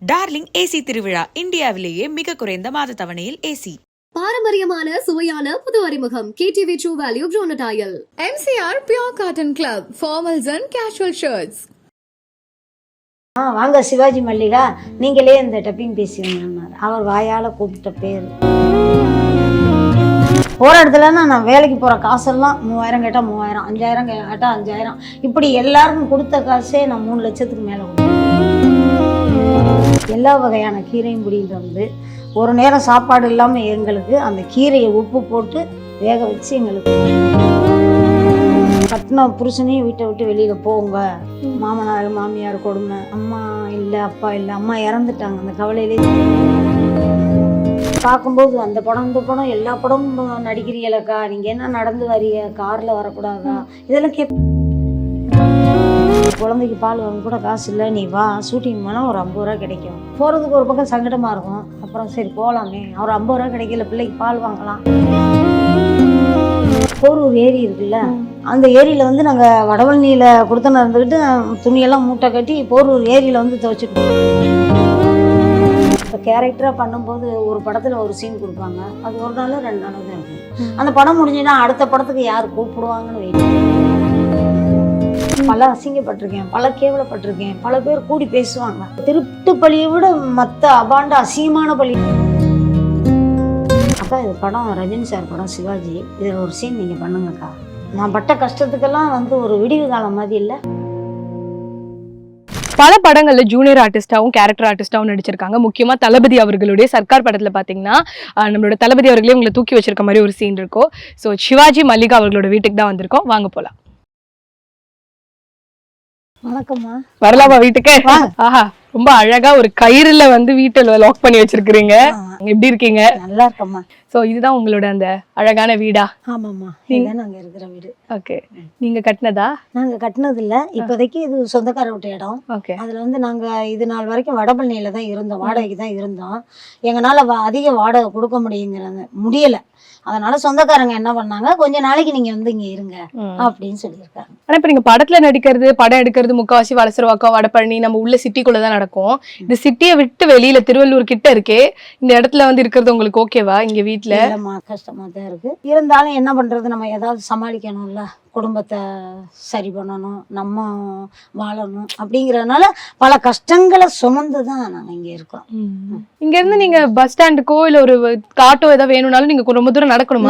Darling AC திருவிழா இந்தியாவிலேயே மிக குறைந்த மாத தவணையில் ஏசி. பாரம்பரியமான சுவையான புது அறிமுகம் KTV True Value Bronatile. MCR Pure Cotton Club, formals and casual shirts. வாங்க சிவாஜி மல்லிகா, நீங்களே இந்த டப்பிங் பேசுவீங்க. அவர் வாயால் கூப்பிட்ட பேர். போகிற இடத்துலன்னா நான் வேலைக்கு போகிற காசெல்லாம் 3000 கேட்டால் 3000, 5000 கேட்டால் 5000, இப்படி எல்லாருக்கும் கொடுத்த காசே நான் 3 லட்சத்துக்கு மேலே கொடுத்தேன். எல்லா வகையான கீரையும் பிடிங்கிட்டு வந்து ஒரு நேரம் சாப்பாடு இல்லாமல் எங்களுக்கு அந்த கீரையை உப்பு போட்டு வேக வச்சு எங்களுக்கு கட்டின புருஷனையும் வீட்டை விட்டு வெளியில் போங்க, மாமனார் மாமியார் கொடுமை, அம்மா இல்லை அப்பா இல்லை, அம்மா இறந்துட்டாங்க, அந்த கவலையிலே பார்க்கும்போது அந்த படம் இந்த படம் எல்லா படமும் நடிக்கிறீங்களக்கா, நீங்கள் என்ன நடந்து வரிய, காரில் வரக்கூடாதா, இதெல்லாம் குழந்தைக்கு பால் வாங்க கூட காசு இல்லை, நீ வா ஷூட்டிங் போனால் ஒரு 50 ரூபா கிடைக்கும். போகிறதுக்கு ஒரு பக்கம் சங்கடமாக இருக்கும், அப்புறம் சரி போகலாமே, ஒரு 50 ரூபா கிடைக்கல, பிள்ளைக்கு பால் வாங்கலாம். போரூர் ஏரி இருக்குல்ல, அந்த ஏரியில் வந்து நாங்கள் வடவள்ளியில் கொடுத்தன இருந்துக்கிட்டு துணியெல்லாம் மூட்டை கட்டி போரூர் ஏரியில் வந்து துவைச்சிட்டு இப்போ கேரக்டராக பண்ணும்போது ஒரு படத்தில் ஒரு சீன் கொடுப்பாங்க, அது ஒரு நாள் 2 நாள் தான் இருக்கும். அந்த படம் முடிஞ்சுன்னா அடுத்த படத்துக்கு யார் கூப்பிடுவாங்கன்னு வெயிட். பல அசிங்கப்பட்டிருக்கேன், பல கேவலப்பட்டிருக்கேன், பல பேர் கூடி பேசுவாங்க. திருட்டு பழியை விட மற்ற அபாண்ட அசிங்கமான பழி. அக்கா இது படம் ரஜினி சார் படம் சிவாஜி, இதில் ஒரு சீன் நீங்கள் பண்ணுங்கக்கா. நான் பட்ட கஷ்டத்துக்கெல்லாம் வந்து ஒரு விடிவு காலம் மாதிரி இல்லை. பல படங்கள்ல ஜூனியர் ஆர்டிஸ்டாவும் கேரக்டர் ஆர்டிஸ்டாவும் நடிச்சிருக்காங்க. முக்கியமா தளபதி அவர்களுடைய சர்க்கார் படத்துல பாத்தீங்கன்னா நம்மளோட தளபதி அவர்களே உங்களை தூக்கி வச்சிருக்க மாதிரி ஒரு சீன் இருக்கும். ஸோ சிவாஜி மல்லிகா அவர்களோட வீட்டுக்கு தான் வந்திருக்கோம், வாங்க போலாம். வணக்கம்மா. வரலாமா வீட்டுக்கு? ஆஹா, ரொம்ப அழகா ஒரு கயிறுல வந்து வீட்டுல லாக் பண்ணி வச்சிருக்கீங்க. எப்படி இருக்கீங்க? நல்லா இருக்கம்மா. சோ இதுதான் உங்களோட அந்த அழகான வீடா? ஆமாம்மா, இதுதான் நாங்க இருக்கிற வீடு. ஓகே, நீங்க கட்டினதா? நாங்க கட்டினது இல்ல, இப்போதைக்கு இது சொந்தக்கார விட்ட இடம். ஓகே, அதுல வந்து நாங்க இது நாள் வரைக்கும் வடபழனியில தான் இருந்தோம், வாடகைக்கு தான் இருந்தோம். எங்களால அதிக வாடகை கொடுக்க முடியல. அதனால சொந்தக்காரங்க என்ன பண்ணாங்க, கொஞ்ச நாளைக்கு நீங்க வந்து இங்க இருங்க அப்படின்னு சொல்லியிருக்காங்க. ஆனா இப்ப நீங்க படத்துல நடிக்கிறது, படம் எடுக்கிறது முக்காவாசி வலசரவாக்கம், வடபழனி, நம்ம உள்ள சிட்டிக்குள்ளதான் நடக்கும். இந்த சிட்டியை விட்டு வெளியில திருவள்ளூர் கிட்ட இருக்கே, இந்த இடத்துல வந்து இருக்கிறது உங்களுக்கு ஓகேவா? இங்க வீட்டுல கஷ்டமா தான் இருக்கு. இருந்தாலும் என்ன பண்றது, நம்ம ஏதாவது சமாளிக்கணும்ல, குடும்பத்தை சரி பண்ணணும், நம்ம வாழணும் அப்படிங்கறதுனால பல கஷ்டங்களை சுமந்துதான் நாங்க இங்க இருக்கோம். இங்க இருந்து நீங்க பஸ் ஸ்டாண்டுக்கோ இல்ல ஒரு காட்டோ ஏதாவது வேணும்னாலும் நீங்க ரொம்ப தூரம் நடக்கணும்.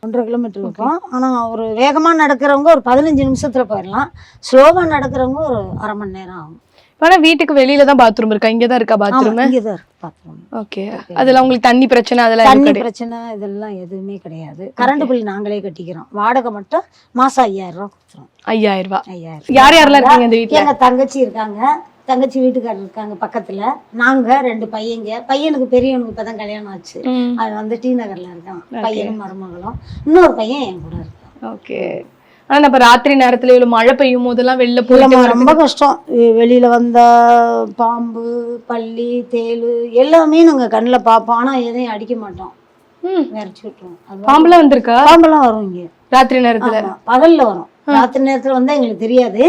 1.5 கிலோமீட்டர் இருக்கும். ஆனா ஒரு வேகமா நடக்கிறவங்க ஒரு 15 நிமிஷத்துல போயிடலாம், ஸ்லோவா நடக்கிறவங்க ஒரு 1/2 மணி நேரம் ஆகும். ஆனா வீட்டுக்கு வெளியில தான் பாத்ரூம் இருக்கா? இங்கதான் இருக்கா பாத்ரூம்? இங்கதான் இருக்கு பாத்ரூம். ஓகே, அதெல்லாம் உங்களுக்கு தண்ணி பிரச்சனை அதெல்லாம் தண்ணி பிரச்சனை இதெல்லாம் எதுவுமே கிடையாது. கரண்ட் பில் நாங்களே கட்டிக்கிறோம். வாடகை மட்டும் மாசம் 5000 ரூபா கொடுத்துரும். 5000 ரூபாய். 5000. யார் யாரெல்லாம் இருக்கீங்க இந்த வீட்டுல? எங்க தங்கச்சி இருக்காங்க, தங்கச்சி வீட்டுக்காரர் இருக்காங்க பக்கத்துல. நாங்க 2 பையங்க. பையனுக்கு பெரியவனுக்கு இப்பதான் கல்யாணம் ஆச்சு, அது வந்து டி நகர்ல இருக்கான். பையனும் மருமகளும். இன்னொரு பையன் என் கூட இருக்கான். ஓகே. ஆனா நம்ம ராத்திரி நேரத்துல இவ்வளவு மழை பெய்யும் போதெல்லாம் வெளில போயிட்டு ரொம்ப கஷ்டம். வெளியில வந்த பாம்பு, பல்லி, தேளு எல்லாமே நாங்க கண்ணுல பாப்போம். ஆனா எதையும் அடிக்க மாட்டோம், விரச்சி விட்டுருவோம். பாம்பெல்லாம் வந்திருக்கா? பாம்பெல்லாம் வரும் இங்க ராத்திரி நேரத்துல. பகல்ல வரும். ராத்திரி நேரத்துல வந்தா எங்களுக்கு தெரியாது,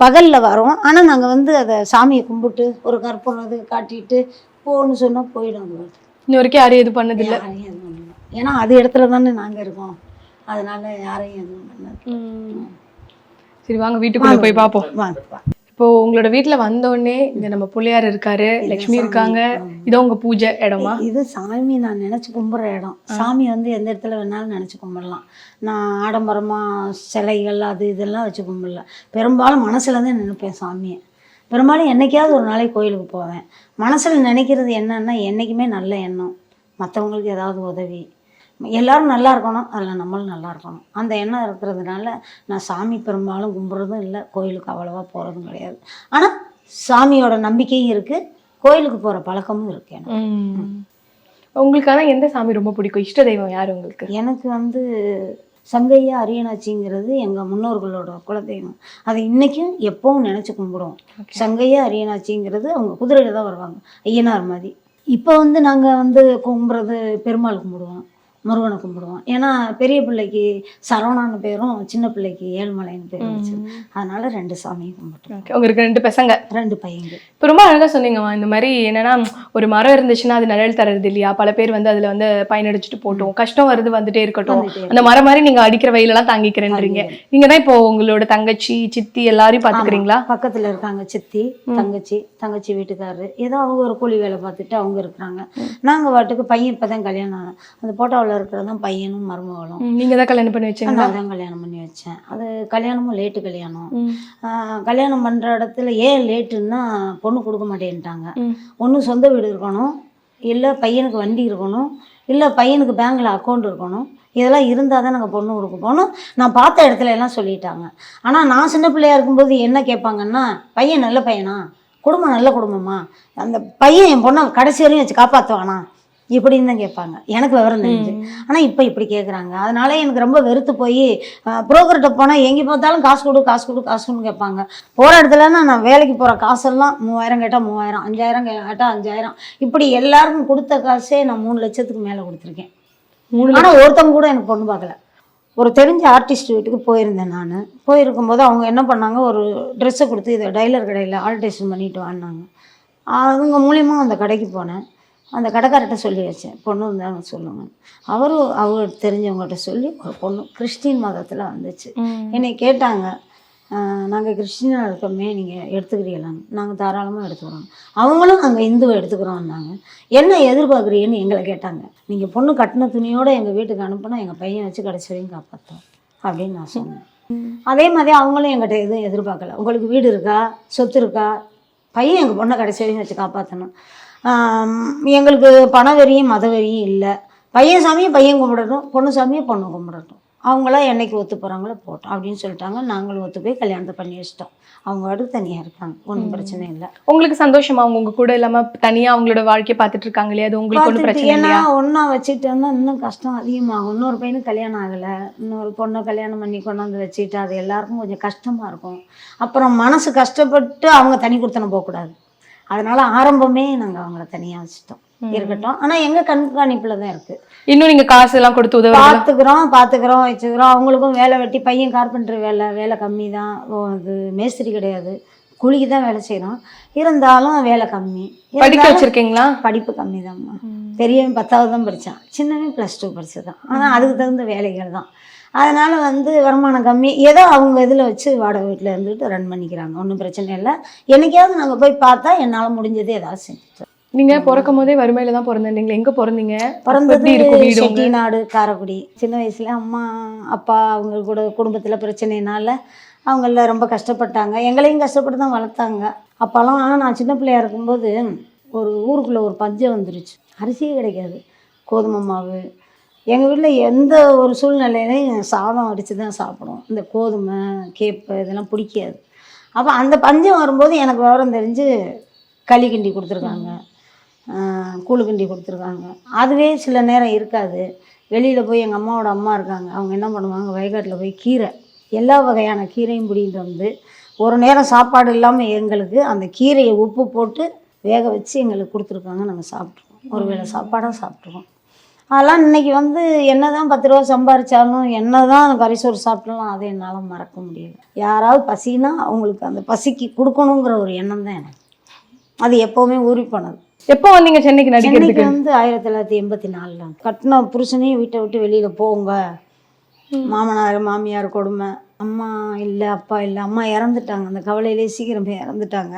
பகல்ல வரும். ஆனா நாங்க வந்து அதை சாமியை கும்பிட்டு ஒரு கற்பூரம் காட்டிட்டு போன்னு சொன்னா போயிடும். அது இன்ன வரைக்கும் யாரையும் எதுவும் பண்ணது இல்லை. ஏன்னா அது இடத்துல தானே நாங்க இருக்கோம், அதனால யாரையும் எதுவும் பண்ணாது. சரி வாங்க வீட்டுக்குள்ள போய் பார்ப்போம். வாங்க. இப்போ உங்களோட வீட்டுல வந்தோடனே இந்த நம்ம பிள்ளையார் இருக்காரு, லட்சுமி இருக்காங்க, இதோ உங்க பூஜை இடமா? இது சாமி நான் நினைச்சு கும்பிட்ற இடம். சாமி வந்து எந்த இடத்துல வேணாலும் நினைச்சு கும்பிடலாம். நான் ஆடம்பரமா சிலைகள் அது இதெல்லாம் வச்சு கும்பிடல. பெரும்பாலும் மனசுல தான் நினைப்பேன் சாமியை. பெரும்பாலும் என்னைக்காவது ஒரு நாளைக்கு கோயிலுக்கு போவேன். மனசுல நினைக்கிறது என்னன்னா, என்னைக்குமே நல்ல எண்ணம், மற்றவங்களுக்கு ஏதாவது உதவி, எல்லாரும் நல்லா இருக்கணும், அதில் நம்மளும் நல்லா இருக்கணும், அந்த எண்ணம் இருக்கிறதுனால நான் சாமி பெரும்பாலும் கும்பிட்றதும் இல்லை, கோயிலுக்கு அவ்வளவா போகிறதும் கிடையாது. ஆனால் சாமியோட நம்பிக்கையும் இருக்குது, கோயிலுக்கு போகிற பழக்கமும் இருக்கு எனக்கு. உங்களுக்கு ஆனால் எந்த சாமி ரொம்ப பிடிக்கும்? இஷ்ட தெய்வம் யார் உங்களுக்கு? எனக்கு வந்து சங்கையா அரியனாச்சிங்கிறது எங்கள் முன்னோர்களோட குலதெய்வம். அதை இன்றைக்கும் எப்பவும் நினச்சி கும்பிடுவோம். சங்கையா அரியனாச்சிங்கிறது அவங்க குதிரையில் தான் வருவாங்க, ஐயனார் மாதிரி. இப்போ வந்து நாங்கள் வந்து கும்பிட்றது பெருமாள் கும்பிடுவோம், முருகனை கும்பிடுவோம். ஏன்னா பெரிய பிள்ளைக்கு சரவணான்னு பேரும் சின்ன பிள்ளைக்கு ஏழுமலைன்னு பேரும் வச்சு, அதனால 2 சாமியும் கும்பிட்டோம். உங்களுக்கு 2 பசங்க 2 பையங்க. இப்போ ரொம்ப அழகாக சொன்னீங்கம்மா. இந்த மாதிரி என்னன்னா ஒரு மரம் இருந்துச்சுன்னா அது நிழல் தர்றது இல்லையா, பல பேர் வந்து அதில் வந்து பயனடிச்சுட்டு போட்டோம், கஷ்டம் வருது வந்துட்டே இருக்கட்டும், அந்த மரம் மாதிரி நீங்கள் அடிக்கிற வெயிலெல்லாம் தாங்கிக்கிறேன்றீங்க. நீங்கள் தான் இப்போ உங்களோட தங்கச்சி சித்தி எல்லாரையும் பார்த்துக்கிறீங்களா? பக்கத்தில் இருக்காங்க சித்தி, தங்கச்சி வீட்டுக்காரரு, ஏதோ அவங்க ஒரு கூலி வேலை பார்த்துட்டு அவங்க இருக்கிறாங்க. நாங்கள் வாட்டுக்கு பையன் இப்போ தான் கல்யாணம் ஆனோம். அந்த போட்டோவில் இருக்கிறதான் பையனும் மருமகளும். நீங்கள் தான் கல்யாணம் பண்ணி வச்சீங்க? நான் தான் கல்யாணம் பண்ணி வச்சேன். அது கல்யாணமும் லேட்டு கல்யாணம். கல்யாணம் பண்ணுற இடத்துல ஏன் லேட்டுன்னா பொண்ணு கொடுக்க மாட்டேன்ட்டாங்க. ஒன்று சொந்த வீடு இருக்கணும், இல்லை பையனுக்கு வண்டி இருக்கணும், இல்லை பையனுக்கு பேங்க்கில் அக்கௌண்ட் இருக்கணும். இதெல்லாம் இருந்தால் தான் நாங்கள் பொண்ணு கொடுக்க போகணும். நான் பார்த்த இடத்துல எல்லாம் சொல்லிட்டாங்க. ஆனால் நான் சின்ன பிள்ளையாக இருக்கும்போது என்ன கேட்பாங்கன்னா, பையன் நல்ல பையனா, குடும்பம் நல்ல குடும்பமா, அந்த பையன் என் பொண்ணை கடைசி வரையும் வச்சு காப்பாற்றுவானா, இப்படின்னு தான் கேட்பாங்க. எனக்கு விவரம் தெரிஞ்சு. ஆனால் இப்போ இப்படி கேட்குறாங்க. அதனால எனக்கு ரொம்ப வெறுத்து போய் புரோக்கர்கிட்ட போனால் எங்கே பார்த்தாலும் காசு கொடுன்னு கேட்பாங்க. போகிற இடத்துலன்னா நான் வேலைக்கு போகிற காசெல்லாம் 3000 கேட்டால் 3000, 5000 கேட்டால் 5000, இப்படி எல்லாருக்கும் கொடுத்த காசே நான் 3 லட்சத்துக்கு மேலே கொடுத்துருக்கேன். ஆனால் ஒருத்தவங்க கூட எனக்கு பொண்ணு பார்க்கல. ஒரு தெரிஞ்ச ஆர்டிஸ்ட் வீட்டுக்கு போயிருந்தேன். நான் போயிருக்கும்போது அவங்க என்ன பண்ணாங்க, ஒரு ட்ரெஸ்ஸை கொடுத்து இதை டைலர் கடையில் ஆல்ட்ரேஷன் பண்ணிட்டு வாங்கினாங்க. அவங்க மூலியமாக அந்த கடைக்கு போனேன். அந்த கடைக்கார்ட்ட சொல்லி வச்சேன், பொண்ணு இருந்தாங்க சொல்லுங்க. அவர் தெரிஞ்சவங்கள்ட்ட சொல்லி ஒரு பொண்ணு கிறிஸ்டின் மதத்தில் வந்துச்சு. என்னை கேட்டாங்க, நாங்கள் கிறிஸ்டினாக இருக்கோமே, நீங்கள் எடுத்துக்கிறீங்களான்னு. நாங்கள் தாராளமாக எடுத்துக்கிறோம். அவங்களும் நாங்கள் இந்துவை எடுத்துக்கிறோம்னாங்க. என்ன எதிர்பார்க்குறீங்கன்னு எங்களை கேட்டாங்க. நீங்கள் பொண்ணு கட்டின துணியோடு எங்கள் வீட்டுக்கு அனுப்புனா எங்கள் பையன் வச்சு கடைசி வரையும் காப்பாற்றோம் அப்படின்னு நான் சொன்னேன். அதே மாதிரி அவங்களும் எங்கிட்ட எதுவும் எதிர்பார்க்கல. உங்களுக்கு வீடு இருக்கா, சொத்து இருக்கா, பையன் எங்கள் பொண்ணை கடைசி வரையும் வச்சு காப்பாற்றணும். எங்களுக்கு பணவெறியும் மதவெறியும் இல்லை. பையன் சாமியை பையன் கும்பிடட்டும், பொண்ணு சாமியை பொண்ணு கும்பிடட்டும். அவங்களாம் என்னைக்கு ஒத்து போகிறாங்களோ போட்டோம் அப்படின்னு சொல்லிட்டாங்க. நாங்களும் ஒத்து போய் கல்யாணத்தை பண்ணி வச்சிட்டோம். அவங்க அடுத்து தனியாக இருக்காங்க, ஒன்றும் பிரச்சனை இல்லை. உங்களுக்கு சந்தோஷமா அவங்க கூட இல்லாமல் தனியாக அவங்களோட வாழ்க்கையை பார்த்துட்டு இருக்காங்க இல்லையா? அது உங்களுக்கு ஒன்றும் பிரச்சனை இல்லை? ஏன்னா ஒன்றா வச்சுட்டோம்னா இன்னும் கஷ்டம் அதிகமாகும். இன்னொரு பையனுக்கு கல்யாணம் ஆகலை, இன்னொரு பொண்ணை கல்யாணம் பண்ணி கொண்டாந்து வச்சுட்டு அது எல்லாருக்கும் கொஞ்சம் கஷ்டமாக இருக்கும். அப்புறம் மனசு கஷ்டப்பட்டு அவங்க தனி கொடுத்தன போகக்கூடாது. அதனால ஆரம்பமே நாங்கள் அவங்கள தனியாக வச்சுட்டோம். இருக்கட்டும், ஆனால் எங்கள் கண்காணிப்பில் தான் இருக்குது. இன்னும் நீங்கள் காசு எல்லாம் கொடுத்து உதவி பார்த்துக்கிறோம் வச்சுக்கிறோம். அவங்களுக்கும் வேலை வெட்டி, பையன் கார்பெண்டர் வேலை கம்மி தான், அது மேஸ்திரி கிடையாது, கூலிக்கு தான் வேலை செய்கிறோம். இருந்தாலும் வேலை கம்மி. படிக்க வச்சுருக்கீங்களா? படிப்பு கம்மி தான்மா. பெரியவன் 10வது தான் படித்தான், சின்னவன் +2 படிச்சதான். ஆனால் அதுக்கு தகுந்த வேலைகள் தான். அதனால் வருமானம் கம்மி. ஏதோ அவங்க இதில் வச்சு வாடகை வீட்டில் இருந்துட்டு ரன் பண்ணிக்கிறாங்க, ஒன்றும் பிரச்சனை இல்லை. என்னைக்காவது நாங்கள் போய் பார்த்தா என்னால் முடிஞ்சது ஏதாவது செஞ்சுட்டோம். நீங்கள் பிறக்கும் போதே வறுமையில தான் பிறந்தீங்களா? எங்கே பிறந்தீங்க? பிறந்தது செட்டிநாடு, காரைக்குடி. சின்ன வயசுல அம்மா அப்பா அவங்க கூட குடும்பத்தில் பிரச்சனைனால அவங்கள ரொம்ப கஷ்டப்பட்டாங்க. எங்களையும் கஷ்டப்பட்டு தான் வளர்த்தாங்க. அப்போல்லாம் நான் சின்ன பிள்ளையா இருக்கும்போது ஒரு ஊருக்குள்ளே ஒரு பஞ்சம் வந்துருச்சு. அரிசியே கிடைக்காது, கோதுமை மாவு. எங்கள் வீட்டில் எந்த ஒரு சூழ்நிலையிலையும் சாதம் அடித்து தான் சாப்பிடுவோம். இந்த கோதுமை கேப்பை இதெல்லாம் பிடிக்காது. அப்போ அந்த பஞ்சம் வரும்போது எனக்கு விவரம் தெரிஞ்சு களி கிண்டி கொடுத்துருக்காங்க, கூழு கிண்டி கொடுத்துருக்காங்க. அதுவே சில நேரம் இருக்காது. வெளியில் போய் எங்கள் அம்மாவோட அம்மா இருக்காங்க, அவங்க என்ன பண்ணுவாங்க, வயக்காட்டில் போய் கீரை, எல்லா வகையான கீரையும் பிடிக்கிட்டு வந்து ஒரு நேரம் சாப்பாடு இல்லாமல் எங்களுக்கு அந்த கீரையை உப்பு போட்டு வேக வச்சு எங்களுக்கு கொடுத்துருக்காங்க. நாங்கள் சாப்பிட்ருக்கோம், ஒரு வேளை சாப்பாடாக சாப்பிட்ருக்கோம். அதெல்லாம் இன்றைக்கி என்ன தான் 10 ரூபா சம்பாரித்தாலும், என்ன தான் கரிசோறு சாப்பிட்டாலும் அதை என்னால் மறக்க முடியல. யாராவது பசினா அவங்களுக்கு அந்த பசிக்கு கொடுக்கணுங்கிற ஒரு எண்ணம் தான் எனக்கு. அது எப்போவுமே ஊறி போனது. எப்போ வந்தீங்க சென்னைக்கு நடிக்கிறதுக்கு? 1984 கட்டின புருஷனையும் வீட்டை விட்டு வெளியில் போங்க, மாமனார் மாமியார் கொடுமை, அம்மா இல்லை அப்பா இல்லை, அம்மா இறந்துட்டாங்க, அந்த கவலையிலே சீக்கிரமே இறந்துட்டாங்க.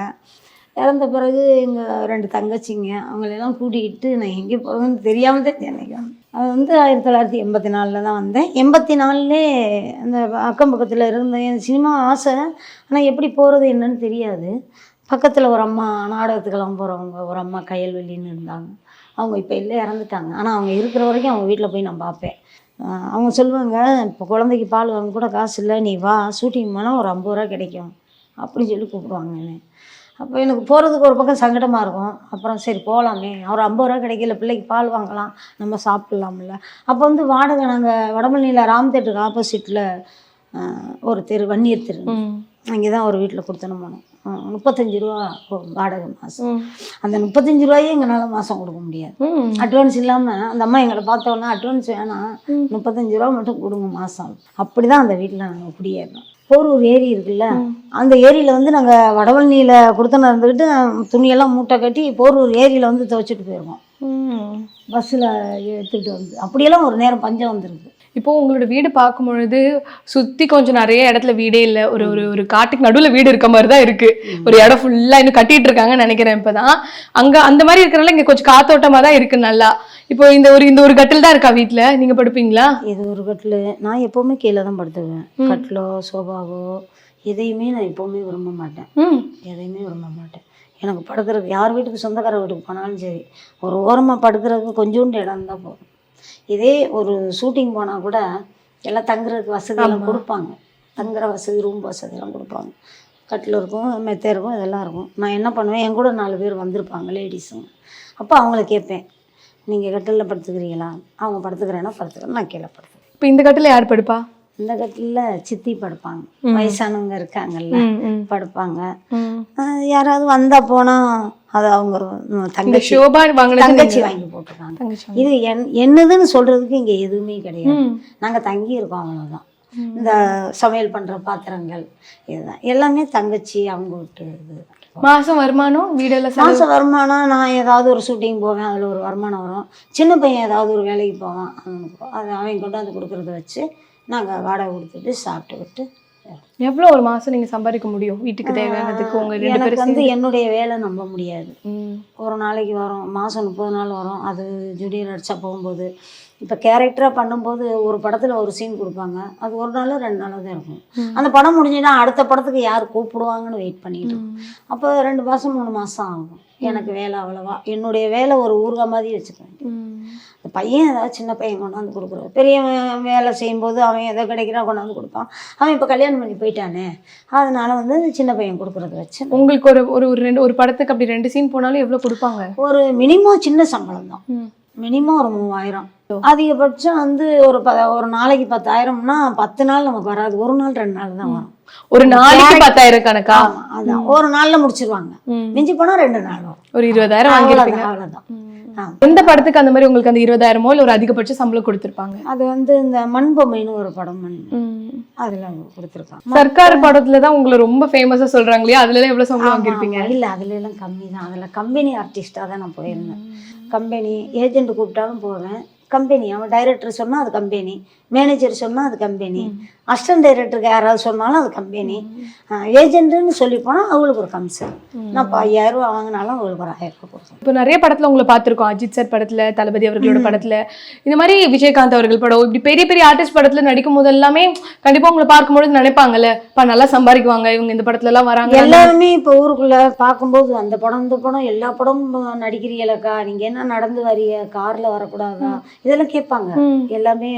இறந்த பிறகு எங்கள் 2 தங்கச்சிங்க அவங்களெல்லாம் கூட்டிக்கிட்டு நான் எங்கே போகிறேன்னு தெரியாமல் தான் சென்னைக்கு வந்தேன். அது 1984 தான் வந்தேன். 84லே அந்த அக்கம் பக்கத்தில் இருந்தேன். சினிமா ஆசை, ஆனால் எப்படி போகிறது என்னன்னு தெரியாது. பக்கத்தில் ஒரு அம்மா நாடகத்துக்கெல்லாம் போகிறவங்க, ஒரு அம்மா கயல்வெளின்னு இருந்தாங்க. அவங்க இப்போ இல்லை, இறந்துட்டாங்க. ஆனால் அவங்க இருக்கிற வரைக்கும் அவங்க வீட்டில் போய் நான் பார்ப்பேன். அவங்க சொல்லுவாங்க, இப்போ குழந்தைக்கு பால் வாங்க கூட காசு இல்லை, நீ வா, ஷூட்டிங் போனால் ஒரு 50 ரூபா கிடைக்கும் அப்படின்னு சொல்லி கூப்பிடுவாங்க. அப்போ எனக்கு போகிறதுக்கு ஒரு பக்கம் சங்கடமாக இருக்கும். அப்புறம் சரி போகலாமே, ஒரு 50 ரூபா கிடைக்கல, பிள்ளைக்கு பால் வாங்கலாம், நம்ம சாப்பிட்லாம்ல. அப்போ வாடகை நாங்கள் வடமல்லியில் ராம் தேட்டருக்கு ஆப்போசிட்டில் ஒரு தெரு, வன்னியர் தெரு, அங்கே தான் ஒரு வீட்டில் கொடுத்தோன்னு போனோம். 35 ரூபா வாடகை மாதம். அந்த 35 ரூபாயே எங்களால் மாதம் கொடுக்க முடியாது. அட்வான்ஸ் இல்லாமல் அந்த அம்மா எங்களை பார்த்தோன்னா அட்வான்ஸ் வேணாம், 35 ரூபா மட்டும் கொடுங்க மாதம். அப்படி தான் அந்த வீட்டில் நாங்கள் குடியேறோம். போரூர் ஏரி இருக்குல்ல, அந்த ஏரியில் வந்து நாங்கள் வடவள்ளியில் கொடுத்தன இருந்துக்கிட்டு துணியெல்லாம் மூட்டை கட்டி போரூர் ஏரியில் வந்து துவைச்சிட்டு போயிருக்கோம். பஸ்ஸில் எடுத்துகிட்டு வந்து அப்படியெல்லாம் ஒரு நேரம் பஞ்சம் வந்துருக்கு. இப்போ உங்களோட வீடு பார்க்கும் பொழுது சுற்றி கொஞ்சம் நிறைய இடத்துல வீடே இல்லை, ஒரு ஒரு ஒரு காட்டுக்கு நடுவில் வீடு இருக்க மாதிரி தான் இருக்கு. ஒரு இடம் ஃபுல்லாக இன்னும் கட்டிட்டு இருக்காங்கன்னு நினைக்கிறேன். இப்போதான் அங்கே அந்த மாதிரி இருக்கிறனால இங்கே கொஞ்சம் காத்தோட்டமாக தான் இருக்கு நல்லா. இப்போ இந்த ஒரு கட்டில் தான் இருக்கா வீட்டில், நீங்கள் படுப்பீங்களா? இது ஒரு கட்டில். நான் எப்போவுமே கீழே தான் படுத்துவேன். கட்டிலோ சோபாவோ எதையுமே நான் எப்போவுமே விரும்ப மாட்டேன். எதையுமே விரும்ப மாட்டேன். எனக்கு படுக்கிறதுக்கு யார் வீட்டுக்கு சொந்தக்கார வீட்டுக்கு போனாலும் சரி, ஒரு ஓரமாக படுக்கிறதுக்கு கொஞ்சோண்டு இடம் தான் போதும். இதே ஒரு ஷூட்டிங் போனால் கூட எல்லாம் தங்குறதுக்கு வசதியெல்லாம் கொடுப்பாங்க. தங்குற வசதி, ரூம் வசதியெல்லாம் கொடுப்பாங்க. கட்டில் இருக்கும், மெத்தை இருக்கும், இதெல்லாம் இருக்கும். நான் என்ன பண்ணுவேன், என் கூட 4 பேர் வந்திருப்பாங்க லேடிஸுங்க. அப்போ அவங்கள கேட்பேன், நீங்கள் கட்டிலில் படுத்துக்கிறீங்களா? அவங்க படுத்துக்கிறேன்னா படுத்துக்கிறேன், நான் கீழே படுத்துக்கிறேன். இப்போ இந்த கட்டில் யார் படுப்பா? இந்த கட்டில சித்தி படுப்பாங்க, வயசானவங்க இருக்காங்கல்ல படுப்பாங்க. யாராவது வந்தா போனா அது அவங்க தங்கச்சி வாங்கி போட்டுருக்காங்க. இது என்னதுன்னு சொல்றதுக்கு இங்க எதுவுமே கிடையாது. நாங்க தங்கி இருக்கோம், அவ்வளவுதான். இந்த சமையல் பண்ற பாத்திரங்கள் இதுதான் எல்லாமே தங்கச்சி அவங்க விட்டு. மாசம் வருமானம் வீடெல்லாம் மாசம் வருமானம், நான் ஏதாவது ஒரு ஷூட்டிங் போவேன், அதில் ஒரு வருமானம் வரும். சின்ன பையன் ஏதாவது ஒரு வேலைக்கு போவான், அது அவன் கொண்டாந்து கொடுக்குறத வச்சு நாங்கள் வாடகை கொடுத்துட்டு சாப்பிட்டுக்கிட்டு. எவ்வளோ ஒரு மாதம் நீங்கள் சம்பாதிக்க முடியும் வீட்டுக்கு தேவையானதுக்கு? உங்கள் எனக்கு வந்து என்னுடைய வேலை நம்ப முடியாது. ஒரு நாளைக்கு வரும், மாதம் 30 நாள் வரும். அது ஜூனியர் நடிச்சா போகும்போது, இப்போ கேரக்டராக பண்ணும்போது ஒரு படத்தில் ஒரு சீன் கொடுப்பாங்க, அது ஒரு நாளோ 2 நாளோ தான் இருக்கும். அந்த படம் முடிஞ்சுன்னா அடுத்த படத்துக்கு யார் கூப்பிடுவாங்கன்னு வெயிட் பண்ணிட்டு அப்போ 2 மாதம் 3 மாதம் ஆகும். எனக்கு வேலை அவ்வளோவா, என்னுடைய வேலை ஒரு ஊறுகாய் மாதிரி வச்சுக்குவேன். இந்த பையன் ஏதாவது சின்ன பையன் கொண்டாந்து கொடுக்குறது, பெரிய வேலை செய்யும்போது அவன் எதோ கிடைக்கிறா கொண்டாந்து கொடுப்பான். அவன் இப்போ கல்யாணம் பண்ணி போயிட்டானே, அதனால வந்து சின்ன பையன் கொடுக்குறத வச்சு. உங்களுக்கு ஒரு படத்துக்கு அப்படி 2 சீன் போனாலும் எவ்வளோ கொடுப்பாங்க? ஒரு மினிமம் சின்ன சம்பளம் தான், மினிமம் ஒரு 3000. அதிகபட்சம் வந்து ஒரு நாளைக்கு 10,000னா 10 நாள் நமக்கு வராது, ஒரு நாள் 2 நாள் தான் வரும். ஒரு நாளைக்கு 10,000 கணக்கா? அதான் ஒரு நாள்ல முடிச்சிருவாங்க. மிஞ்சி போனா 2 நாள் வரும். ஒரு 20,000 வாங்கிருப்பீங்க, அவ்வளவுதான். எந்த படத்துக்கு அந்த மாதிரி உங்களுக்கு அந்த 20,000மோ இல்லை ஒரு அதிகபட்ச சம்பளம் கொடுத்துருப்பாங்க? அது வந்து இந்த மண்பொம்மைன்னு ஒரு படம் அதுல கொடுத்துருக்காங்க. சர்க்கார் படத்துல தான் உங்களை ரொம்ப ஃபேமஸா சொல்றாங்க இல்லையா? அதுல எல்லாம் எவ்வளவு சம்பளம் வாங்கிருப்பீங்க? இல்ல அதுல எல்லாம் கம்மி தான். அதுல கம்பெனி ஆர்டிஸ்டா தான் நான் போயிருந்தேன். கம்பெனி ஏஜென்ட் கூப்பிட்டாலும் போவேன். கம்பெனி அவன் டைரக்டர் சொன்னால் அது கம்பெனி, மேனேஜர் சொன்னால் அது கம்பெனி, அசிஸ்டன்ட் டைரக்டருக்கு யாராவது சொன்னாலும் அது கம்பெனி, ஏஜென்ட்டுன்னு சொல்லி போனால் அவங்களுக்கு ஒரு கமிஷன். நான் இப்போ 5000 ரூபா வாங்கினாலும் அவங்களுக்கு ஒரு 1000 ரூபா கொடுப்பேன். இப்போ நிறைய படத்தில் உங்களை பார்த்துருக்கோம், அஜித் சார் படத்தில், தளபதி அவர்களோட படத்தில், இந்த மாதிரி விஜயகாந்த் அவர்கள் படம், இப்படி பெரிய பெரிய ஆர்டிஸ்ட் படத்தில் நடிக்கும் போது எல்லாமே கண்டிப்பாக உங்களை பார்க்கும்போது நினைப்பாங்கல்ல, இப்போ நல்லா சம்பாதிக்குவாங்க இவங்க, இந்த படத்துலலாம் வராங்க. எல்லாருமே இப்போ ஊருக்குள்ளே பார்க்கும்போது அந்த படம் இந்த படம் எல்லா படமும் நடிக்கிறீங்களக்கா, நீங்கள் என்ன நடந்து வரீங்க, காரில் வரக்கூடாதா, இதெல்லாம் கேட்பாங்க. எல்லாமே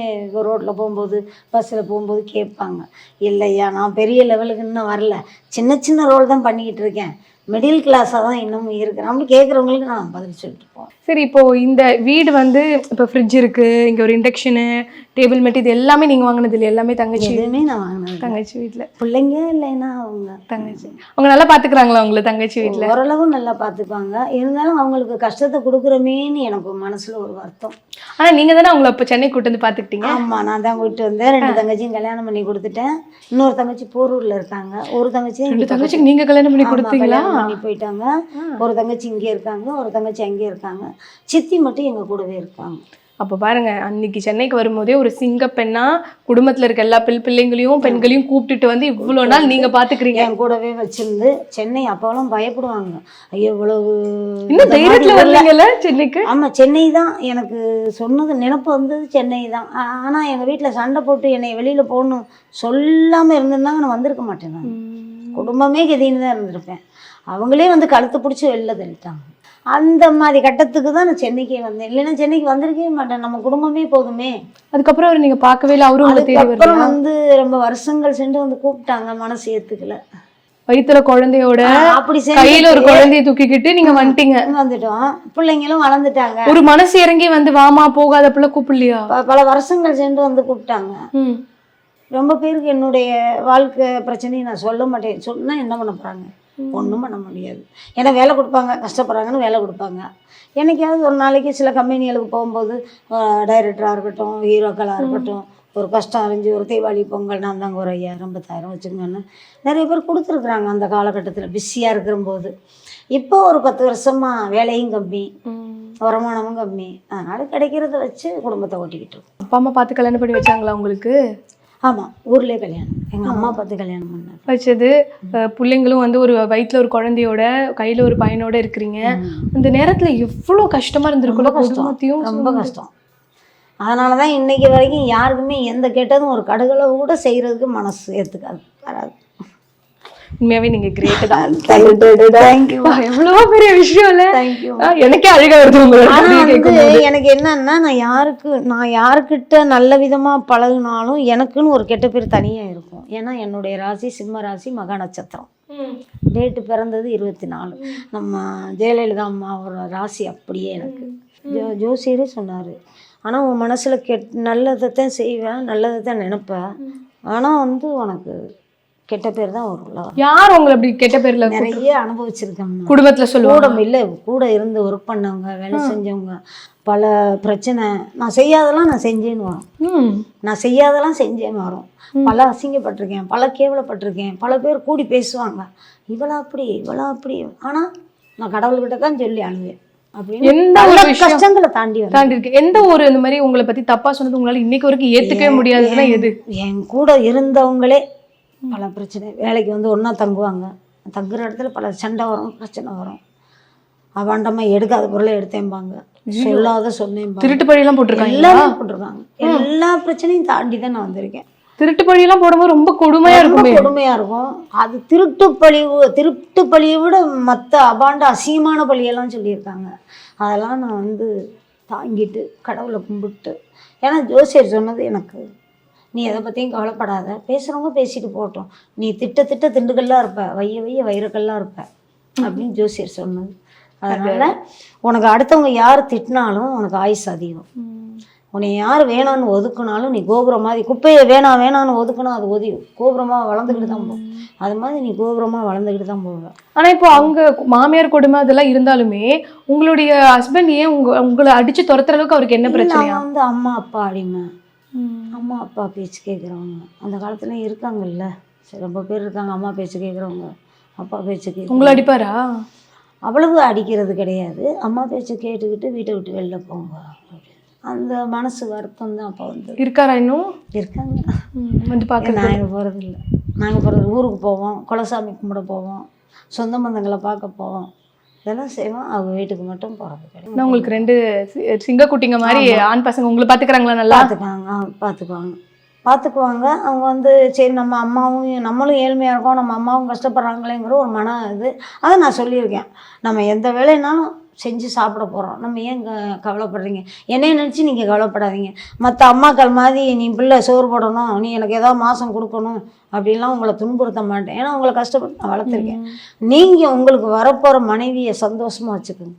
ரோட்டில் போகும்போது பஸ்ஸில் போகும்போது கேட்பாங்க. இல்லையா நான் பெரிய லெவலுக்கு இன்னும் வரல, சின்ன சின்ன ரோல் தான் பண்ணிக்கிட்டு இருக்கேன், மிடில் கிளாஸாக தான் இன்னமும் இருக்கிறேன் அப்படி கேட்குறவங்களுக்கு நான் பதில் சொல்லிட்டு போவேன். சரி, இப்போது இந்த வீடு வந்து இப்போ ஃப்ரிட்ஜ் இருக்குது, இங்கே ஒரு இண்டக்ஷனு, டேபிள் மேட், இது எல்லாமே நீங்கள் வாங்கினது இல்லை? எல்லாமே தங்கச்சி? எதுவுமே நான் வாங்கினது தங்கச்சி வீட்டில். பிள்ளைங்க இல்லைன்னா அவங்க தங்கச்சி அவங்க நல்லா பார்த்துக்குறாங்களா உங்களை தங்கச்சி வீட்டில்? ஓரளவு நல்லா பார்த்துப்பாங்க. இருந்தாலும் அவங்களுக்கு கஷ்டத்தை கொடுக்குறமேன்னு எனக்கு மனசில் ஒரு வருத்தம். ஆனால் நீங்கள் தானே அவங்கள இப்போ சென்னை கூட்டு வந்து பார்த்துக்கிட்டீங்க? ஆமாம், நான் தான் கூப்பிட்டு வந்தேன். 2 தங்கச்சியும் கல்யாணம் பண்ணி கொடுத்துட்டேன். இன்னொரு தங்கச்சி போரூரில் இருக்காங்க. ஒரு தங்கச்சி 2 தங்கச்சிக்கு நீங்கள் கல்யாணம் பண்ணி கொடுத்தீங்களா? பண்ணி போயிட்டாங்க. ஒரு தங்கச்சி இங்கே இருக்காங்க, ஒரு தங்கச்சி அங்கே இருக்காங்க. சித்தி மட்டும் எங்கள் கூடவே இருக்காங்க. அப்போ பாருங்க, அன்னைக்கு சென்னைக்கு வரும்போதே ஒரு சிங்க பெண்ணா குடும்பத்தில் இருக்க எல்லா பிள்ளைங்களையும் பெண்களையும் கூப்பிட்டுட்டு வந்து இவ்வளோ நாள் நீங்கள் பார்த்துக்கிறீங்க. என் கூடவே வச்சிருந்து. சென்னை அப்போலாம் பயப்படுவாங்க, ஐயோ இவ்வளவு இன்னும் தைரியத்தில் வரலீங்கல்ல சென்னைக்கு? ஆமாம், சென்னை தான் எனக்கு சொன்னது, நினப்பு வந்தது சென்னை தான். ஆனால் எங்கள் வீட்டில் சண்டை போட்டு என்னை வெளியில் போகணும் சொல்லாமல் இருந்திருந்தாங்க, நான் வந்திருக்க மாட்டேன். நான் குடும்பமே கெதின்னு தான் இருந்திருப்பேன். அவங்களே வந்து கழுத்தை பிடிச்சி வெளில தள்ளிட்டாங்க. அந்த மாதிரி கட்டத்துக்கு தான் நான் சென்னைக்கே வந்தேன். இல்லைன்னா சென்னைக்கு வந்திருக்கவே மாட்டேன், நம்ம குடும்பமே போதுமே. அதுக்கப்புறம் அவர் நீங்கள் பார்க்கவே இல்லை? அவரும் அதுக்கப்புறம் வந்து ரொம்ப வருஷங்கள் சென்று வந்து கூப்பிட்டாங்க, மனசு ஏற்றுக்கல. வயிற்றுல குழந்தையோட அப்படி கையில ஒரு குழந்தைய தூக்கிக்கிட்டு நீங்க வந்துட்டோம். பிள்ளைங்களும் வளர்ந்துட்டாங்க. ஒரு மனசு இறங்கி வந்து வாமா போகாத பிள்ளை கூப்பிடலையா? பல வருஷங்கள் சென்று வந்து கூப்பிட்டாங்க. ரொம்ப பேருக்கு என்னுடைய வாழ்க்கை பிரச்சனையை நான் சொல்ல மாட்டேன், சொன்னா என்ன பண்ண போறாங்க? ஒன்றும் பண்ண முடியாது. ஏன்னா வேலை கொடுப்பாங்க, கஷ்டப்படுறாங்கன்னு வேலை கொடுப்பாங்க. என்னைக்காவது ஒரு நாளைக்கு சில கம்பெனிகளுக்கு போகும்போது டைரக்டராக இருக்கட்டும், ஹீரோக்களாக இருக்கட்டும், ஒரு கஷ்டம் அறிஞ்சு ஒரு தீபாவளி பொங்கல் நான் தாங்க ஒரு 5000 10,000 வச்சுக்கோங்கன்னு நிறைய பேர் கொடுத்துருக்குறாங்க அந்த காலகட்டத்தில் பிஸியாக இருக்கிறபோது. இப்போ ஒரு 10 வருஷமாக வேலையும் கம்மி, வருமானமும் கம்மி, அதனால் கிடைக்கிறத வச்சு குடும்பத்தை ஓட்டிக்கிட்டு இருக்கோம். அப்பா அம்மா பார்த்து கல்யாணம் பண்ணி வச்சாங்களா உங்களுக்கு? ஆமாம், ஊர்லேயே கல்யாணம். எங்கள் அம்மா பார்த்து கல்யாணம் பண்ணார். வச்சது. பிள்ளைங்களும் வந்து ஒரு வயிற்றுல ஒரு குழந்தையோட கையில் ஒரு பையனோட இருக்கிறீங்க. அந்த நேரத்தில் எவ்வளோ கஷ்டமாக இருந்திருக்குள்ள குடும்பத்தையும். ரொம்ப கஷ்டம். அதனால தான் இன்னைக்கு வரைக்கும் யாருக்குமே எந்த கெட்டதும் ஒரு கடுகளவு கூட செய்கிறதுக்கு மனசு ஏற்றுக்காது, வராது. உண்மையாவே நீங்க கிரேட் தான். தேங்க்யூ. எவ்வளோ பெரிய விஷயம் இல்லை? தேங்க்யூ. எனக்கே அழுக வருது உங்களுக்கு. எனக்கு என்னன்னா, நான் யாருக்கிட்ட நல்ல விதமாக பழகினாலும் எனக்குன்னு ஒரு கெட்ட பேர் தனியாக இருக்கும். ஏன்னா என்னுடைய ராசி சிம்ம ராசி, மகா நட்சத்திரம். டேட்டு பிறந்தது 24. நம்ம ஜெயலலிதா அம்மாவோட ராசி அப்படியே எனக்கு. ஜோசியரே சொன்னார், ஆனால் உன் மனசில் நல்லதைத்தான் செய்வேன், நல்லதைத்தான் நினைப்பேன், ஆனால் வந்து உனக்கு கெட்ட பேர் தான் வரும்ல. யார் உங்களை அப்படி கெட்ட பேர்ல? நிறைய அனுபவிச்சிருக்கேன் குடும்பத்துல சொல்லுவாங்க. இல்லை, கூட இருந்து ஒர்க் பண்ணவங்க, வேலை செஞ்சவங்க, பல பிரச்சனை. நான் செய்யாதெல்லாம் நான் செஞ்சேன்னு வரும், நான் செய்யாதெல்லாம் செஞ்சேன்னு வரும். பல அசிங்கப்பட்டிருக்கேன், பல கேவலப்பட்டிருக்கேன். பல பேர் கூடி பேசுவாங்க, இவளா அப்படி இவளா அப்படி. ஆனால் நான் கடவுள்கிட்ட தான் சொல்லி அழுவேன். எந்த ஒரு கஷ்டங்களை தாண்டி இருக்கு. எந்த ஒரு இந்த மாதிரி உங்களை பத்தி தப்பா சொன்னது உங்களால இன்னைக்கு வரைக்கும் ஏத்துக்கவே முடியாதுன்னா எது? என் கூட இருந்தவங்களே பல பிரச்சனை. வேலைக்கு வந்து ஒன்றா தங்குவாங்க, தங்குற இடத்துல பல சண்டை வரும், பிரச்சனை வரும். அவாண்டமா எடுக்காத பொருளை எடுத்தேன்பாங்க, சொல்லாத சொன்னேன். திருட்டு பழியெல்லாம் போட்டிருக்காங்க, எல்லாரும் போட்டிருக்காங்க. எல்லா பிரச்சனையும் தாண்டி தான் நான் வந்திருக்கேன். திருட்டு பழியெல்லாம் போடும்போது ரொம்ப கொடுமையா இருக்கும். கொடுமையா இருக்கும். அது திருட்டு பழியை விட மற்ற அபாண்ட அசிங்கமான பழியெல்லாம் சொல்லியிருக்காங்க. அதெல்லாம் நான் வந்து தாங்கிட்டு கடவுளை கும்பிட்டு, ஏன்னா ஜோசியர் சொன்னது எனக்கு, நீ எதை பற்றியும் கவலைப்படாத, பேசுகிறவங்க பேசிட்டு போட்டோம், நீ திட்ட திண்டுக்கல்லாம் இருப்ப, வைய வைரக்கல்லாம் இருப்ப அப்படின்னு ஜோசியர் சொன்னது. அதனால் உனக்கு அடுத்தவங்க யார் திட்டினாலும் உனக்கு ஆயுசு அதிகம். உன்னை யார் வேணான்னு ஒதுக்குனாலும் நீ கோபுரம் மாதிரி, குப்பையை வேணான்னு ஒதுக்குனா அது கோபுரமாக வளர்ந்துக்கிட்டு தான் போகும். அது மாதிரி நீ கோபுரமாக வளர்ந்துக்கிட்டு தான் போவேன். ஆனால் இப்போ அங்கே மாமியார் கொடுமை அதெல்லாம் இருந்தாலுமே உங்களுடைய ஹஸ்பண்ட் ஏன் உங்களை அடித்து துரத்துற அளவுக்கு அவருக்கு என்ன பிரச்சனை? வந்து அம்மா அப்பா அடிமை, அம்மா அப்பா பேச்சு கேட்குறவங்க அந்த காலத்துலேயும் இருக்காங்கல்ல, ரொம்ப பேர் இருக்காங்க. அம்மா பேச்சு கேட்குறவங்க, அப்பா பேச்சு கேட்குறவங்க. உங்களை அடிப்பாரா? அவ்வளவு அடிக்கிறது கிடையாது. அம்மா பேச்சு கேட்டுக்கிட்டு வீட்டை விட்டு வெளில போங்க, அந்த மனசு வருத்தம் தான். அப்போ வந்து இருக்காரா? இன்னும் இருக்காங்க. வந்து பார்க்க நாங்கள் போகிறதில்ல. நாங்கள் போகிறது ஊருக்கு போவோம், குலசாமி கும்பிட போவோம், சொந்த பந்தங்களை பார்க்க போவோம், இதெல்லாம் செய்வோம். அவங்க வீட்டுக்கு மட்டும் போகிறது கிடையாது. உங்களுக்கு 2 சிங்கக்குட்டிங்க மாதிரி ஆண் பசங்க உங்களை பார்த்துக்கிறாங்களா? நல்லா பார்த்துக்குவாங்க. அவங்க வந்து சரி நம்ம அம்மாவும் நம்மளும் ஏழ்மையாக இருக்கோம், நம்ம அம்மாவும் கஷ்டப்படுறாங்களேங்கிற ஒரு மன இது. அதை நான் சொல்லியிருக்கேன், நம்ம எந்த வேலைனாலும் செஞ்சு சாப்பிட போகிறோம், நம்ம ஏன் கவலைப்படுறீங்க, என்னைய நினச்சி நீங்கள் கவலைப்படாதீங்க. மற்ற அம்மாக்கள் மாதிரி நீ பிள்ளை சோறு போடணும், நீ எனக்கு ஏதாவது மாதம் கொடுக்கணும் அப்படின்லாம் உங்களை துன்புறுத்த மாட்டேன். ஏன்னா உங்களை கஷ்டப்பட்டு நான் வளர்த்துருக்கேன். நீங்கள் உங்களுக்கு வரப்போகிற மனைவியை சந்தோஷமாக வச்சுக்கோங்க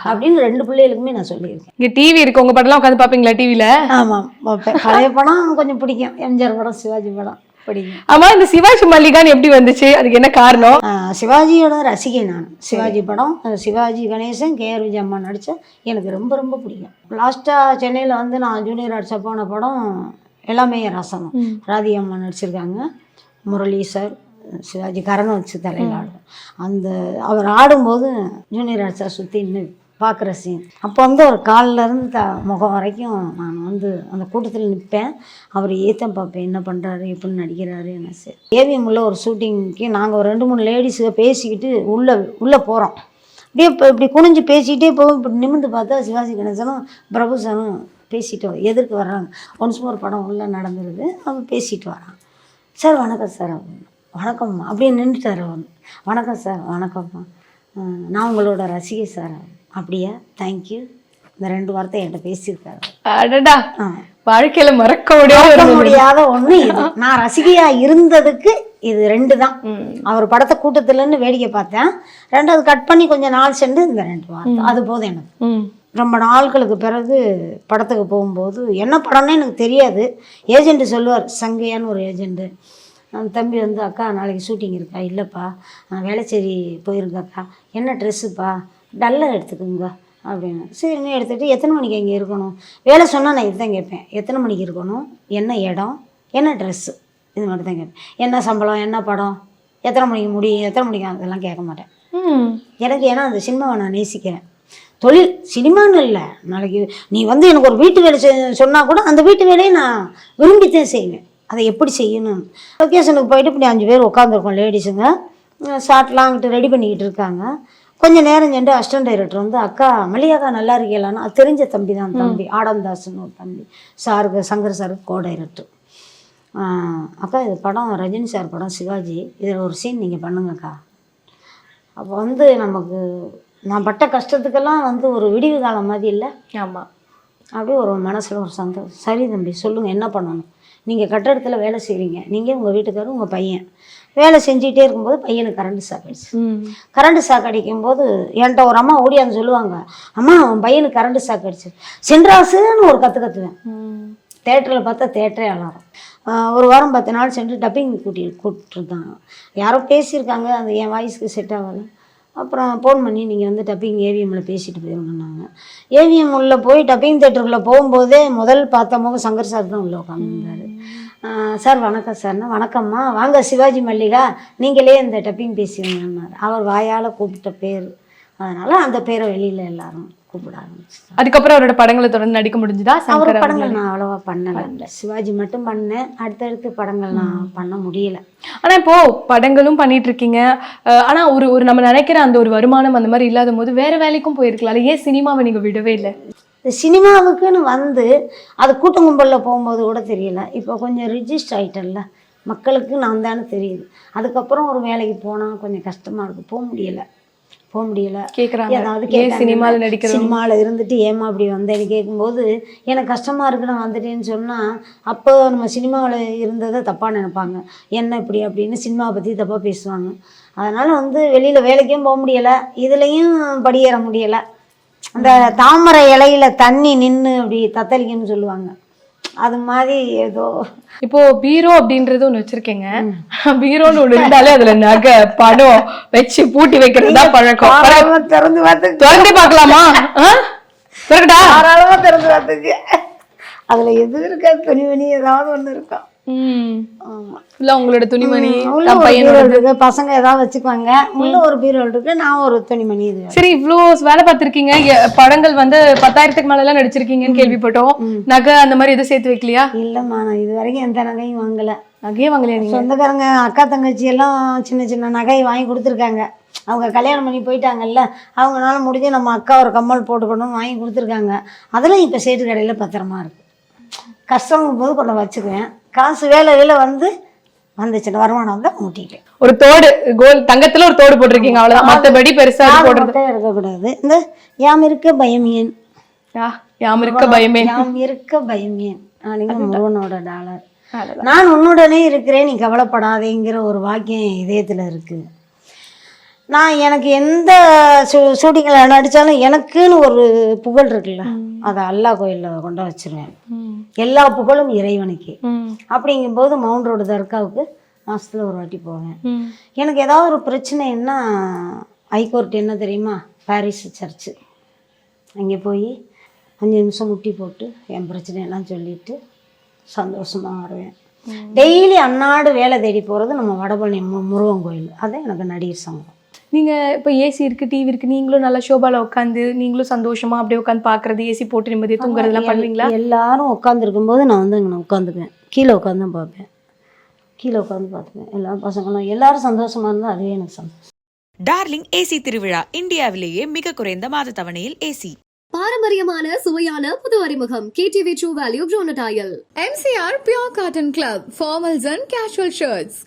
அப்படின்னு 2 பிள்ளைகளுக்குமே நான் சொல்லியிருக்கேன். இங்கே டிவி இருக்கு, உங்கள் படம்லாம் உட்காந்து பார்ப்பீங்களா டிவியில்? ஆமாம், பார்ப்பேன். பழைய படம் கொஞ்சம் பிடிக்கும், எம்ஜிஆர் படம், சிவாஜி படம் பிடிக்கும். ஆமாம், இந்த சிவாஜி மல்லிகான்னு எப்படி வந்துச்சு, அதுக்கு என்ன காரணம்? சிவாஜியோட ரசிகை நான். சிவாஜி படம், சிவாஜி கணேசன், KR விஜய் அம்மா நடித்த எனக்கு ரொம்ப ரொம்ப பிடிக்கும். லாஸ்ட்டாக சென்னையில் வந்து நான் ஜூனியர் ஆர்ட்ஸாக போன படம் எல்லாமே ரசனம், ராதி அம்மா நடிச்சிருக்காங்க, முரளி சார், சிவாஜி கரணை வச்சு தலையில் ஆடும். அந்த அவர் ஆடும்போது ஜூனியர் ஆர்ட்ஸாக சுற்றி இன்னும் பார்க்குற சீன். அப்போ வந்து அவர் காலிலேருந்து முகம் வரைக்கும் நான் வந்து அந்த கூட்டத்தில் நிற்பேன், அவர் ஏற்றம் பார்ப்பேன், என்ன பண்ணுறாரு, எப்படின்னு நடிக்கிறாரு என்ன. சரி, ஏவிஎம் உள்ள ஒரு ஷூட்டிங்க்கு நாங்கள் ஒரு 2-3 லேடிஸுக பேசிக்கிட்டு உள்ளே போகிறோம். அப்படியே இப்படி குனிஞ்சு பேசிக்கிட்டே போவோம். இப்படி நிமிர்ந்து பார்த்தா சிவாஜி கணேசனும் பிரபு சாரும் பேசிட்டு எதிர்க்கு வர்றாங்க. ஒன்ஸ் மோர் படம் உள்ளே நடந்துருது, அவங்க பேசிட்டு வரான். சார் வணக்கம் சார் அப்படின்னு. வணக்கம்மா அப்படியே நின்றுட்டார் அவர். வணக்கம் சார். வணக்கம்மா, நான் உங்களோட ரசிகை சார். அப்படியா, தேங்க்யூ. இந்த 2 வார்த்தை என்கிட்ட பேசியிருக்காரு. அடடா, வாழ்க்கையில மறக்க முடியாத ஒண்ணு இது. நான் ரசிகையா இருந்ததுக்கு இது 2 தான். அவர் படத்தை கூட்டத்துலன்னு வேடிக்கை பார்த்தேன், 2வது கட் பண்ணி கொஞ்சம் நாள் சென்று இந்த 2 வார்த்தை, அது போதும் எனக்கு. ரொம்ப நாட்களுக்கு பிறகு படத்துக்கு போகும்போது என்ன படம்னு எனக்கு தெரியாது. ஏஜென்ட் சொல்லுவார், சங்கையான்னு ஒரு ஏஜென்ட்டு, அந்த தம்பி வந்து அக்கா நாளைக்கு ஷூட்டிங் இருக்கா, இல்லைப்பா நான் வேளச்சேரி போயிருக்கேன்க்கா, என்ன ட்ரெஸ்ஸுப்பா, டல்லாக எடுத்துக்கோங்க அப்படின்னு. சரின்னு எடுத்துகிட்டு எத்தனை மணிக்கு அங்கே இருக்கணும், வேலை சொன்னால் நான் இதுதான் கேட்பேன், எத்தனை மணிக்கு இருக்கணும், என்ன இடம், என்ன ட்ரெஸ்ஸு, இது மட்டும் தான் கேட்பேன். என்ன சம்பளம், என்ன படம், எத்தனை மணிக்கு முடியும், எத்தனை மணிக்கு, அதெல்லாம் கேட்க மாட்டேன் எனக்கு. ஏன்னா அந்த சினிமாவை நான் நேசிக்கிறேன். தொழில் சினிமான்னு இல்லை, நாளைக்கு நீ வந்து எனக்கு ஒரு வீட்டு வேலை சொன்னால் கூட அந்த வீட்டு வேலையை நான் விரும்பித்தான் செய்வேன். அதை எப்படி செய்யணும். லொக்கேஷனுக்கு போயிட்டு இப்படி 5 பேர் உட்காந்துருக்கோம் லேடிஸுங்க, ஷார்ட்லாம் அங்கிட்டு ரெடி பண்ணிக்கிட்டு இருக்காங்க. கொஞ்சம் நேரம் சென்று அசிஸ்டன்ட் டைரக்டர் வந்து அக்கா மல்லிகாக்கா நல்லா இருக்கலான்னு, அது தெரிஞ்ச தம்பி தான் தம்பி ஆடம்தாஸ்ன்னு ஒரு தம்பி, சாருக்கு சங்கர் சாருக்கு கோ டைரக்டர். அக்கா இது படம் ரஜினி சார் படம் சிவாஜி, இதில் ஒரு சீன் நீங்கள் பண்ணுங்கக்கா. அப்போ வந்து நமக்கு நான் பட்ட கஷ்டத்துக்கெல்லாம் வந்து ஒரு விடிவு காலம் மாதிரி இல்லை. ஆமாம். அப்படியே ஒரு மனசில் ஒரு சந்தோஷம். சரி தம்பி சொல்லுங்கள் என்ன பண்ணணும், நீங்கள் கட்டடத்தில் வேலை செய்கிறீங்க, நீங்கள் உங்கள் வீட்டுக்காரர் உங்கள் பையன் வேலை செஞ்சுக்கிட்டே இருக்கும்போது பையனுக்கு கரண்ட் ஷாக் அடிச்சு. கரண்ட் ஷாக் அடிக்கும்போது என்கிட்ட ஒரு அம்மா ஓடியாந்து சொல்லுவாங்க, அம்மா அவன் பையனுக்கு கரண்ட் ஷாக் அடிச்சு சென்ட்ராசுன்னு ஒரு கற்றுவேன். தேட்டரில் பார்த்தா தேட்டரே அலாரம். ஒரு வாரம் 10 நாள் சென்று டப்பிங் கூப்பிட்டுருந்தாங்க. யாரோ பேசியிருக்காங்க, அந்த என் வாய்ஸ்க்கு செட் ஆகலை. அப்புறம் ஃபோன் பண்ணி நீங்கள் வந்து டப்பிங் ஏவிஎம்மில் பேசிட்டு போயிருங்கன்னாங்க. ஏவிஎம் உள்ளே போய் டப்பிங் தேட்டருக்குள்ளே போகும்போதே முதல் பார்த்த முகம் சங்கர் சார் தான் உள்ளே உட்காந்துருந்தார். சார் வணக்கம் சார்னா, வணக்கம்மா வாங்க சிவாஜி மல்லிகா நீங்களே இந்த டப்பிங் பேசுவீங்கன்னார். அவர் வாயால் கூப்பிட்ட பேர், அதனால் அந்த பேரை வெளியில் எல்லாரும் கூப்பிட ஆரம்பிச்சு. அதுக்கப்புறம் அவரோட படங்களை தொடர்ந்து நடிக்க முடிஞ்சுதா? அவர் படங்கள் நான் அவ்வளோவா பண்ணலை, சிவாஜி மட்டும் பண்ணேன். அடுத்தடுத்து படங்கள் நான் பண்ண முடியல. ஆனால் இப்போ படங்களும் பண்ணிட்டு இருக்கீங்க, ஆனால் ஒரு நம்ம நினைக்கிற அந்த ஒரு வருமானம் அந்த மாதிரி இல்லாத போது வேற வேலைக்கும் போயிருக்கலாம். ஏன் சினிமாவை நீங்கள் விடவே இல்லை? இந்த சினிமாவுக்குன்னு வந்து அது கூட்டம் கும்பலில் போகும்போது கூட தெரியல. இப்போ கொஞ்சம் ரிஜிஸ்டர் ஆகிட்டல, மக்களுக்கு நான் தானே தெரியுது. அதுக்கப்புறம் ஒரு வேலைக்கு போனால் கொஞ்சம் கஷ்டமாக இருக்குது, போக முடியல கேட்குறாங்க. ஏதாவது சினிமாவில் நடிக்கிற சினிமாவில் இருந்துட்டு ஏமா அப்படி வந்தேன்னு கேட்கும்போது எனக்கு கஷ்டமாக இருக்குது நான் வந்துட்டேன்னு சொன்னால், அப்போ நம்ம சினிமாவில் இருந்ததை தப்பாக நினைப்பாங்க, என்ன இப்படி அப்படின்னு சினிமாவை பற்றி தப்பாக பேசுவாங்க. அதனால் வந்து வெளியில் வேலைக்கும் போக முடியலை, இதுலேயும் படியேற முடியலை. அந்த தாமரை இலையில தண்ணி நின்று அப்படி தத்தளிக்கன்னு சொல்லுவாங்க, அது மாதிரி ஏதோ. இப்போ பீரோ அப்படின்றது ஒண்ணு வச்சிருக்கீங்க, பீரோன்னு ஒண்ணு இருந்தாலே அதுல நகை படம் வச்சு பூட்டி வைக்கிறது தான் பழக்கம். திறந்து பார்க்கலாமா? தாராளமா திறந்து பார்த்துக்கு. அதுல எது இருக்காது, துணிமணி ஏதாவது ஒண்ணு இருக்கும். உங்களோட துணிமணி இருக்கு, பசங்க ஏதாவது வச்சுக்குவாங்க, உள்ள ஒரு பீரோல் இருக்கு, நான் ஒரு துணிமணி. இது சரி, இவ்வளோ வேலை பார்த்திருக்கீங்க, படங்கள் வந்து 10,000க்கு மேல எல்லாம் நடிச்சிருக்கீங்கன்னு கேள்விப்பட்டோம். நகை அந்த மாதிரி எதுவும் சேர்த்து வைக்கலையா? இல்லம்மா, நான் இது வரைக்கும் எந்த நகையும் வாங்கல. நகையே வாங்கலையா? நீங்க சொந்தக்காரங்க அக்கா தங்கச்சி எல்லாம் சின்ன சின்ன நகை வாங்கி கொடுத்துருக்காங்க. அவங்க கல்யாணம் பண்ணி போயிட்டாங்கல்ல, அவங்களால முடிஞ்சு நம்ம அக்கா ஒரு கம்மல் போட்டுக்கணும்னு வாங்கி கொடுத்துருக்காங்க. அதெல்லாம் இப்போ சேட்டு கடையில் பத்திரமா இருக்கு. கஷ்டம் போது கொண்டு வச்சுக்குவேன், காசு வேலை வந்து வந்துச்சுன்னா வருமானம் தான் ஊட்டிட்டேன். ஒரு தோடு கோல் தங்கத்துல ஒரு தோடு போட்டிருக்கீங்க, அவ்வளவுதான், மற்றபடி பெருசா போடுறது இருக்கக்கூடாது. இந்த யாம் இருக்க பயமேன், யாம் இருக்க பயமேன், யாம் இருக்க பயமேன் முருகனோட டாலர். நான் உன்னுடனே இருக்கிறேன் நீ கவலைப்படாதேங்கிற ஒரு வாக்கியம் இதயத்துல இருக்கு. நான் எனக்கு எந்த ஷூட்டிங்கில் நடித்தாலும் எனக்குன்னு ஒரு புகழ் இருக்குல்ல, அதை அல்லா கோயிலில் கொண்டு வச்சிருவேன். எல்லா புகழும் இறைவனுக்கு. அப்படிங்கும்போது மவுண்ட் ரோடு தர்காவுக்கு மாதத்தில் ஒரு வாட்டி போவேன். எனக்கு ஏதாவது ஒரு பிரச்சனைன்னா ஹைகோர்ட் என்ன தெரியுமா, பாரிஸ் சர்ச்சு, அங்கே போய் 5 நிமிஷம் முட்டி போட்டு என் பிரச்சனையெல்லாம் சொல்லிட்டு சந்தோஷமாக வருவேன். டெய்லி அன்னாடு வேலை தேடி போகிறது நம்ம வடபழனி முருகன் கோயில், அதுதான் எனக்கு நடிகர் சங்கம். நீங்க இப்போ ஏசி இருக்கு, டிவி இருக்கு, நீங்களும் நல்லா ஷோபால உட்காந்து நீங்களும் சந்தோஷமா அப்படியே உட்காந்து பாக்குறது, ஏசி போட்டு நிம்மதியாக தூங்குறதுலாம் பண்ணுவீங்களா? எல்லாரும் உட்காந்துருக்கும் போது நான் வந்து அங்கே உட்காந்துக்குவேன், கீழே உட்காந்து தான் பார்ப்பேன், கீழே உட்காந்து பார்த்துக்குவேன். எல்லா பசங்களும் எல்லாரும் சந்தோஷமா இருந்தால் அதுவே எனக்கு சந்தோஷம். டார்லிங் ஏசி திருவிழா, இந்தியாவிலேயே மிக குறைந்த மாத தவணையில் ஏசி. பாரம்பரியமான சுவையான புது அறிமுகம் KTV True Value Bronatile. MCR Pure Cotton Club, formals and casual shirts.